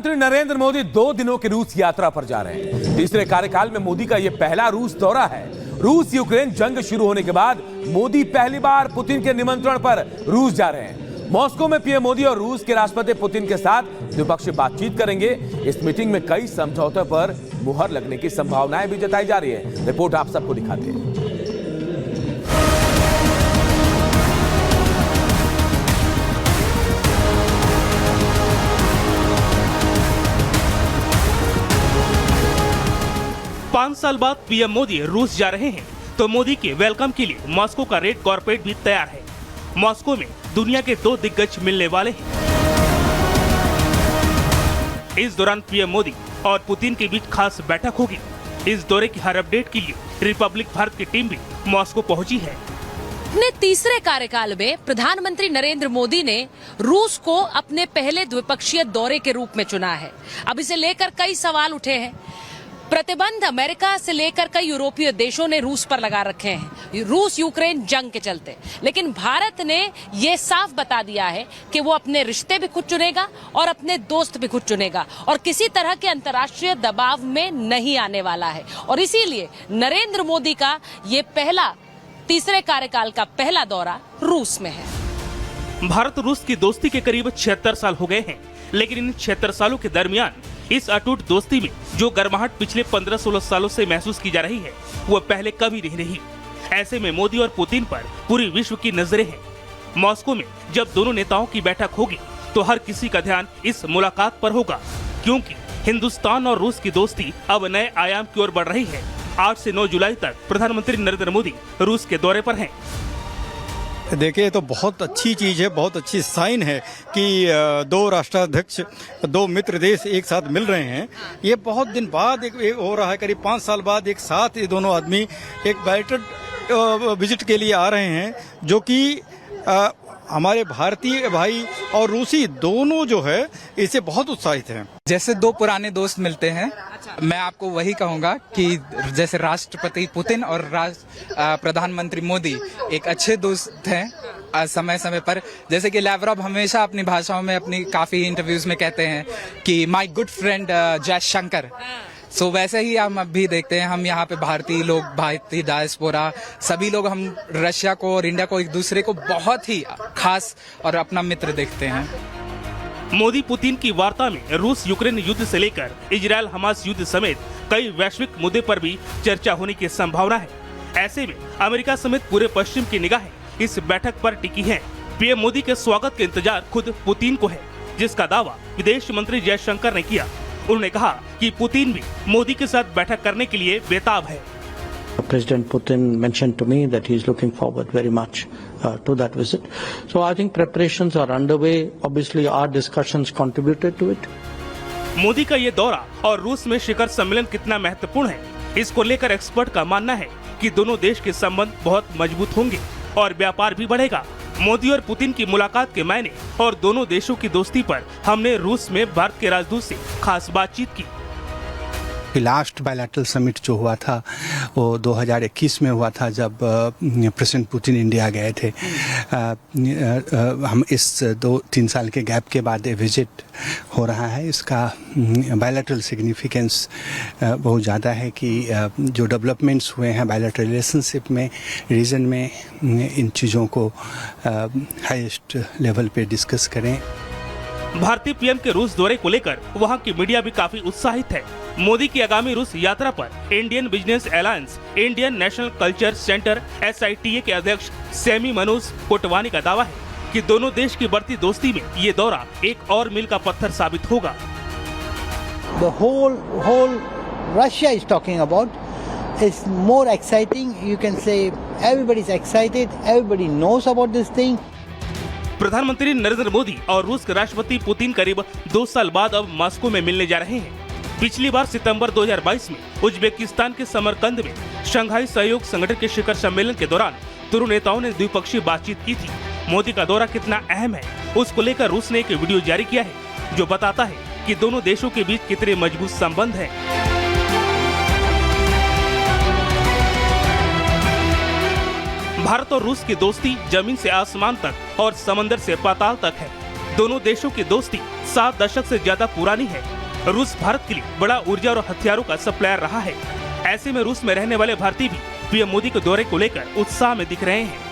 प्रधानमंत्री नरेंद्र मोदी 2 दिनों की रूस यात्रा पर जा रहे हैं। तीसरे कार्यकाल में मोदी का यह पहला रूस दौरा है। रूस यूक्रेन जंग शुरू होने के बाद मोदी पहली बार पुतिन के निमंत्रण पर रूस जा रहे हैं। मॉस्को में पीएम मोदी और रूस के राष्ट्रपति पुतिन के साथ द्विपक्षीय बातचीत करेंगे। इस मीटिंग में कई समझौतों पर मुहर लगने की संभावनाएं भी जताई जा रही है। रिपोर्ट आप सबको दिखाते हैं। पांच साल बाद पीएम मोदी रूस जा रहे हैं, तो मोदी के वेलकम के लिए मॉस्को का रेड कॉर्पेट भी तैयार है। मॉस्को में दुनिया के 2 दिग्गज मिलने वाले हैं। इस दौरान पीएम मोदी और पुतिन के बीच खास बैठक होगी। इस दौरे की हर अपडेट के लिए रिपब्लिक भारत की टीम भी मॉस्को पहुंची है। अपने तीसरे कार्यकाल में प्रधानमंत्री नरेंद्र मोदी ने रूस को अपने पहले द्विपक्षीय दौरे के रूप में चुना है। अब इसे लेकर कई सवाल उठे हैं। प्रतिबंध अमेरिका से लेकर कई यूरोपीय देशों ने रूस पर लगा रखे हैं, रूस यूक्रेन जंग के चलते। लेकिन भारत ने ये साफ बता दिया है कि वो अपने रिश्ते भी खुद चुनेगा और अपने दोस्त भी खुद चुनेगा और किसी तरह के अंतर्राष्ट्रीय दबाव में नहीं आने वाला है। और इसीलिए नरेंद्र मोदी का ये तीसरे कार्यकाल का पहला दौरा रूस में है। भारत रूस की दोस्ती के करीब 76 साल हो गए हैं, लेकिन इन 76 सालों के दरमियान इस अटूट दोस्ती में जो गर्माहट पिछले 15-16 सालों से महसूस की जा रही है, वो पहले कभी नहीं रही। ऐसे में मोदी और पुतिन पर पूरी विश्व की नजरें हैं। मॉस्को में जब दोनों नेताओं की बैठक होगी, तो हर किसी का ध्यान इस मुलाकात पर होगा, क्योंकि हिंदुस्तान और रूस की दोस्ती अब नए आयाम की ओर बढ़ रही है। 8 से 9 जुलाई तक प्रधानमंत्री नरेंद्र मोदी रूस के दौरे पर हैं। देखिए, तो बहुत अच्छी चीज़ है, बहुत अच्छी साइन है कि 2 राष्ट्राध्यक्ष 2 मित्र देश एक साथ मिल रहे हैं। ये बहुत दिन बाद एक हो रहा है, करीब 5 साल बाद एक साथ ये दोनों आदमी एक बाइलेटरल विजिट के लिए आ रहे हैं, जो कि हमारे भारतीय भाई और रूसी दोनों जो है इससे बहुत उत्साहित हैं। जैसे 2 पुराने दोस्त मिलते हैं, मैं आपको वही कहूँगा कि जैसे राष्ट्रपति पुतिन और प्रधानमंत्री मोदी एक अच्छे दोस्त हैं समय समय पर। जैसे कि लैवरव हमेशा अपनी भाषाओं में, अपनी काफ़ी इंटरव्यूज में कहते हैं कि माय गुड फ्रेंड जयशंकर। सो वैसे ही हम अभी देखते हैं, हम यहाँ पे भारतीय लोग, भारतीय डायस्पोरा, सभी लोग हम रशिया को और इंडिया को एक दूसरे को बहुत ही खास और अपना मित्र देखते हैं। मोदी पुतिन की वार्ता में रूस यूक्रेन युद्ध से लेकर इजरायल हमास युद्ध समेत कई वैश्विक मुद्दे पर भी चर्चा होने की संभावना है। ऐसे में अमेरिका समेत पूरे पश्चिम की निगाहें इस बैठक पर टिकी हैं। पीएम मोदी के स्वागत का इंतजार खुद पुतिन को है, जिसका दावा विदेश मंत्री जयशंकर ने किया। उन्होंने कहा कि पुतिन भी मोदी के साथ बैठक करने के लिए बेताब है। President Putin mentioned to me that he is looking forward very much to that visit. So I think preparations are underway. Obviously, our discussions contributed to it. Modi का ये दौरा और रूस में शिखर सम्मेलन कितना महत्वपूर्ण है, इसको लेकर एक्सपर्ट का मानना है कि दोनों देश के संबंध बहुत मजबूत होंगे और व्यापार भी बढ़ेगा। मोदी और पुतिन की मुलाकात के मायने और दोनों देशों की दोस्ती पर हमने रूस में भारत के राजदूत से खास बातचीत की। लास्ट बायलैटरल समिट जो हुआ था वो 2021 में हुआ था, जब प्रेसिडेंट पुतिन इंडिया गए थे। हम इस 2-3 साल के गैप के बाद विजिट हो रहा है। इसका बायलैटरल सिग्निफिकेंस बहुत ज़्यादा है कि जो डेवलपमेंट्स हुए हैं बायलैटरल रिलेशनशिप में, रीजन में, इन चीज़ों को हाईएस्ट लेवल पे डिस्कस करें। भारतीय पीएम के रूस दौरे को लेकर वहां की मीडिया भी काफी उत्साहित है। मोदी की आगामी रूस यात्रा पर Indian business alliance, Indian national culture centre SITA के अध्यक्ष सैमी मनोज कोटवानी का दावा है कि दोनों देश की बढ़ती दोस्ती में ये दौरा एक और मील का पत्थर साबित होगा। The whole Russia is talking about is more exciting. You can say everybody is excited. Everybody knows about this thing. प्रधानमंत्री नरेंद्र मोदी और रूस के राष्ट्रपति पुतिन करीब 2 साल बाद अब मॉस्को में मिलने जा रहे हैं। पिछली बार सितंबर 2022 में उज्बेकिस्तान के समरकंद में शंघाई सहयोग संगठन के शिखर सम्मेलन के दौरान दोनों नेताओं ने द्विपक्षीय बातचीत की थी। मोदी का दौरा कितना अहम है, उसको लेकर रूस ने एक वीडियो जारी किया है, जो बताता है कि दोनों देशों के बीच कितने मजबूत संबंध हैं। भारत और रूस की दोस्ती जमीन से आसमान तक और समंदर से पाताल तक है। दोनों देशों की दोस्ती 7 दशक से ज्यादा पुरानी है। रूस भारत के लिए बड़ा ऊर्जा और हथियारों का सप्लायर रहा है। ऐसे में रूस में रहने वाले भारतीय भी पीएम मोदी के दौरे को लेकर उत्साह में दिख रहे हैं।